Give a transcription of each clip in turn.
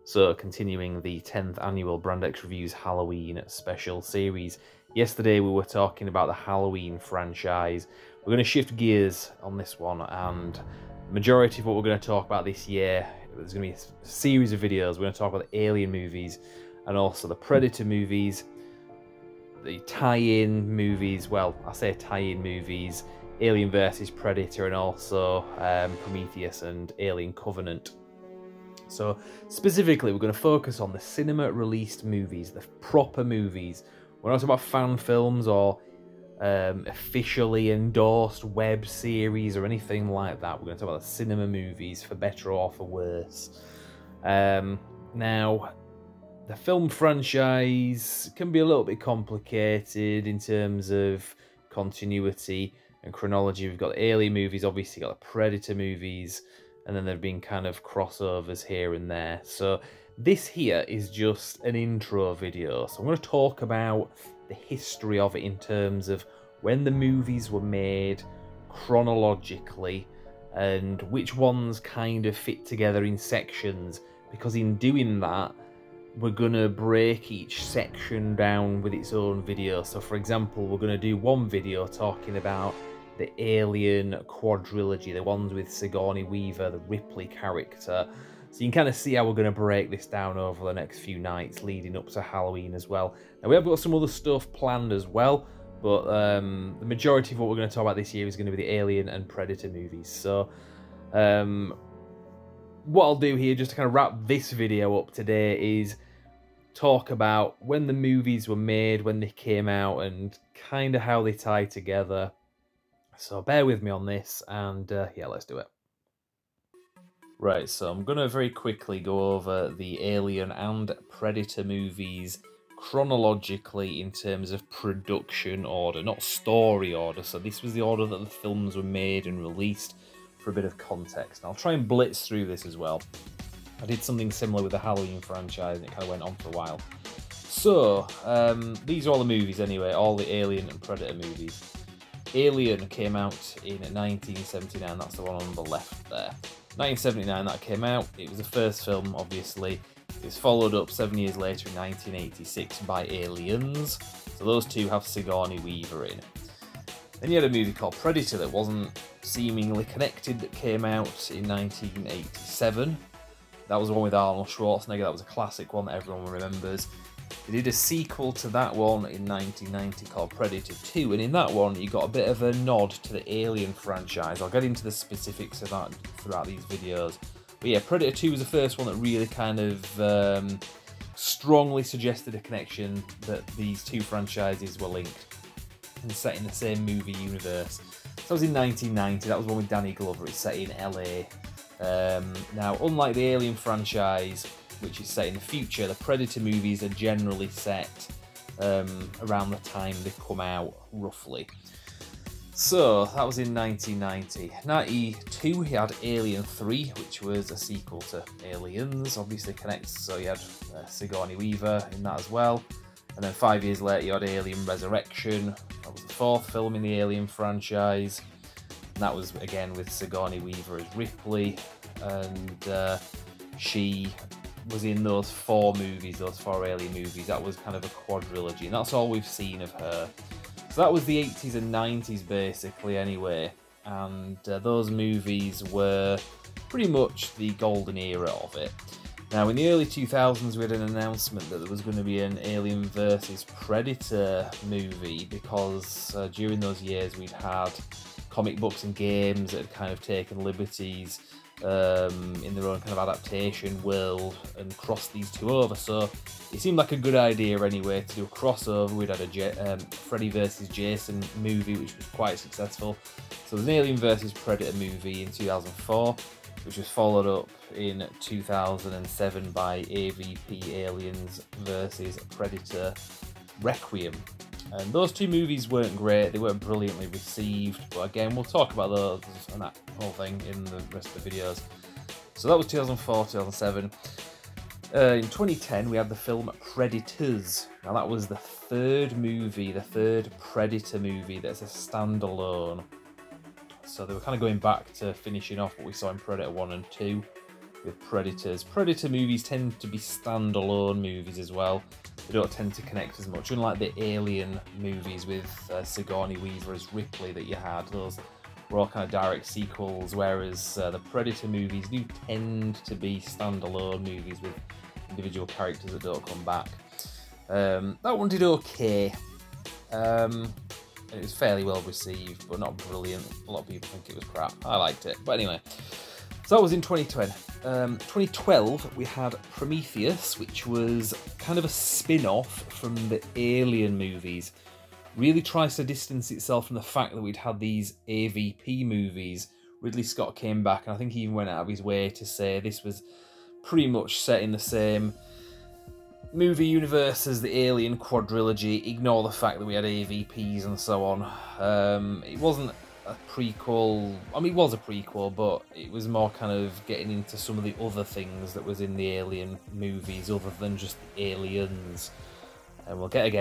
So, continuing the 10th annual Brand X Reviews Halloween special series. Yesterday we were talking about the Halloween franchise. We're going to shift gears on this one, and the majority of what we're going to talk about this year, there's going to be a series of videos. We're going to talk about the Alien movies and also the Predator movies, the tie-in movies, well, I say tie-in movies, Alien vs Predator, and also Prometheus and Alien Covenant. So specifically, we're going to focus on the cinema-released movies, the proper movies. We're not talking about fan films or officially endorsed web series or anything like that. We're going to talk about the cinema movies, for better or for worse. Now, the film franchise can be a little bit complicated in terms of continuity and chronology. We've got the Alien movies, obviously got the Predator movies, and then there have been kind of crossovers here and there. So this here is just an intro video. So I'm going to talk about the history of it in terms of when the movies were made chronologically and which ones kind of fit together in sections, because in doing that, we're going to break each section down with its own video. So for example, we're going to do one video talking about the Alien quadrilogy, the ones with Sigourney Weaver, the Ripley character. So you can kind of see how we're going to break this down over the next few nights leading up to Halloween as well. Now we have got some other stuff planned as well, but the majority of what we're going to talk about this year is going to be the Alien and Predator movies. So what I'll do here, just to kind of wrap this video up today, is talk about when the movies were made, when they came out, and kind of how they tie together. So bear with me on this, and yeah, let's do it. Right, so I'm going to very quickly go over the Alien and Predator movies chronologically in terms of production order, not story order. So this was the order that the films were made and released, for a bit of context. And I'll try and blitz through this as well. I did something similar with the Halloween franchise, and it kind of went on for a while. So, these are all the movies anyway, all the Alien and Predator movies. Alien came out in 1979, that's the one on the left there. 1979 that came out, it was the first film, obviously. It was followed up 7 years later in 1986 by Aliens. So those two have Sigourney Weaver in. Then you had a movie called Predator that wasn't seemingly connected that came out in 1987. That was the one with Arnold Schwarzenegger, that was a classic one that everyone remembers. They did a sequel to that one in 1990 called Predator 2, and in that one you got a bit of a nod to the Alien franchise. I'll get into the specifics of that throughout these videos. But yeah, Predator 2 was the first one that really kind of strongly suggested a connection that these two franchises were linked and set in the same movie universe. So that was in 1990, that was one with Danny Glover, it's set in LA. Now, unlike the Alien franchise, which is set in the future, the Predator movies are generally set around the time they come out, roughly. So, that was in 1990. 92, he had Alien 3, which was a sequel to Aliens, obviously connects, so you had Sigourney Weaver in that as well. And then 5 years later, you had Alien Resurrection. That was the fourth film in the Alien franchise. And that was, again, with Sigourney Weaver as Ripley. And she was in those four movies, those four Alien movies. That was kind of a quadrilogy, and that's all we've seen of her. So that was the 80s and 90s, basically, anyway. And those movies were pretty much the golden era of it. Now, in the early 2000s, we had an announcement that there was going to be an Alien vs Predator movie, because during those years we'd had comic books and games that had kind of taken liberties in their own kind of adaptation world and crossed these two over. So it seemed like a good idea anyway to do a crossover. We'd had a Freddy vs Jason movie, which was quite successful. So there's an Alien vs Predator movie in 2004, which was followed up in 2007 by AVP Aliens vs Predator Requiem. And those two movies weren't great, they weren't brilliantly received, but again, we'll talk about those and that whole thing in the rest of the videos. So that was 2004, 2007. In 2010, we had the film Predators. Now that was the third movie, the third Predator movie that's a standalone. So they were kind of going back to finishing off what we saw in Predator 1 and 2. with Predators. Predator movies tend to be standalone movies as well. They don't tend to connect as much, unlike the Alien movies with Sigourney Weaver as Ripley that you had. Those were all kind of direct sequels, whereas the Predator movies do tend to be standalone movies with individual characters that don't come back. That one did okay. It was fairly well received, but not brilliant. A lot of people think it was crap. I liked it. But anyway, so that was in 2020. 2012, we had Prometheus, which was kind of a spin-off from the Alien movies. Really tries to distance itself from the fact that we'd had these AVP movies. Ridley Scott came back, and I think he even went out of his way to say this was pretty much set in the same movie universe as the Alien quadrilogy. Ignore the fact that we had AVPs and so on. It wasn't a prequel. I mean, it was a prequel, but it was more kind of getting into some of the other things that was in the Alien movies other than just aliens. And we'll get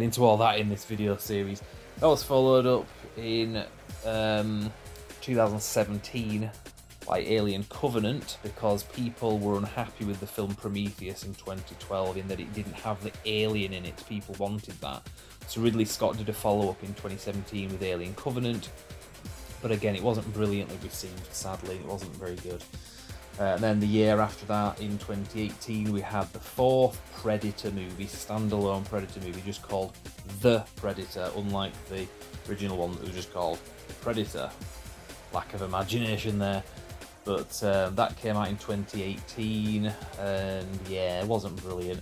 into all that in this video series. That was followed up in 2017 by Alien Covenant, because people were unhappy with the film Prometheus in 2012 in that it didn't have the alien in it. People wanted that. So Ridley Scott did a follow-up in 2017 with Alien Covenant, but again, it wasn't brilliantly received, sadly. It wasn't very good. And then the year after that, in 2018, we had the fourth Predator movie, standalone Predator movie, just called The Predator, unlike the original one that was just called Predator. Lack of imagination there. But that came out in 2018, and yeah, it wasn't brilliant.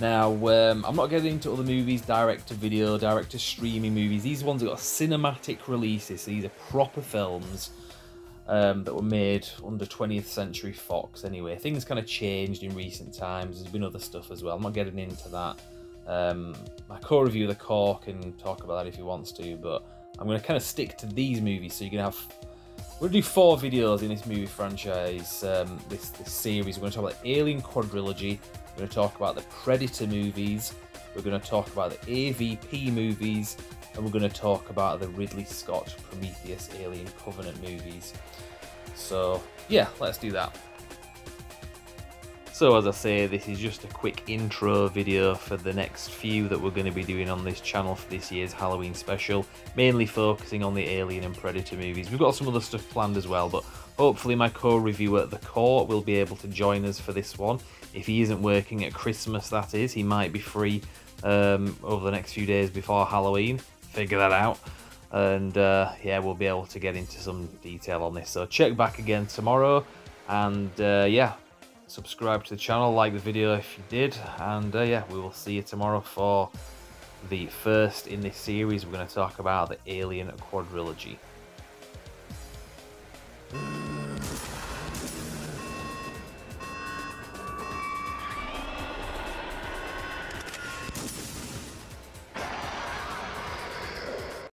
Now, I'm not getting into other movies, direct-to-video, direct-to-streaming movies. These ones have got cinematic releases, so these are proper films that were made under 20th Century Fox anyway. Things kind of changed in recent times. There's been other stuff as well. I'm not getting into that. My core review of The Core can talk about that if he wants to, but I'm going to kind of stick to these movies, so you're going to have... We're going to do 4 videos in this movie franchise, this series. We're going to talk about the Alien quadrilogy, we're going to talk about the Predator movies, we're going to talk about the AVP movies, and we're going to talk about the Ridley Scott Prometheus Alien Covenant movies. So, yeah, let's do that. So as I say, this is just a quick intro video for the next few that we're going to be doing on this channel for this year's Halloween special, mainly focusing on the Alien and Predator movies. We've got some other stuff planned as well, but hopefully my co-reviewer at The Core will be able to join us for this one. If he isn't working at Christmas, that is, he might be free over the next few days before Halloween. Figure that out. And yeah, we'll be able to get into some detail on this. So check back again tomorrow, and yeah, subscribe to the channel, like the video if you did, and yeah, we will see you tomorrow for the first in this series. We're going to talk about the Alien quadrilogy.